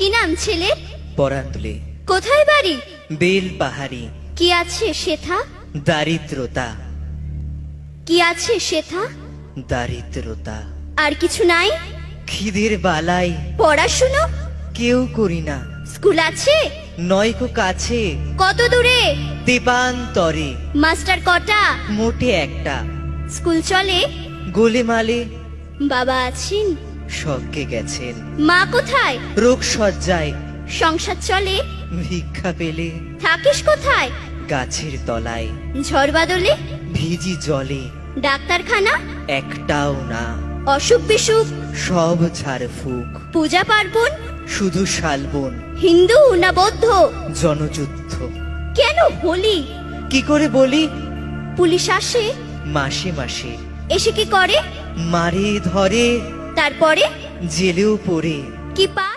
কি নাম ছেলে? পরান্তলে। কোথায় বাড়ি? বেল পাহাড়ি। কি আছে সেথা? দারিদ্রতা। কি আছে সেথা? দারিদ্রতা। আর কিছু নাই? খিদের বালাই পড়াশুনো? কেউ করি না। স্কুল আছে? নয়কো কাছে, কত দূরে? দেবান্তরে। মাস্টার কটা? মোটে একটা। স্কুল চলে? গোলেমালে। বাবা আছেন? স্বর্গে গেছেন। মা কোথায়? রোগ সজ্জায়। সংসার চলে? ভিক্ষা পেলে। থাকিস কোথায়? গাছের তলায়। ঝড় বাদলে? ভিজি জলে। ডাক্তারখানা? একটাও না। অসুখ বিসুখ? সব ঝাড়ফুঁক। পূজা পার্বণ? শুধু শালবন। হিন্দু না বৌদ্ধ? জনযুদ্ধ। কেন হোলি? কি করে বলি? পুলিশ আসে? মাসে মাসে। এসে কি করে? মারে ধরে, তারপরে? জেলেও পড়ে। কি পা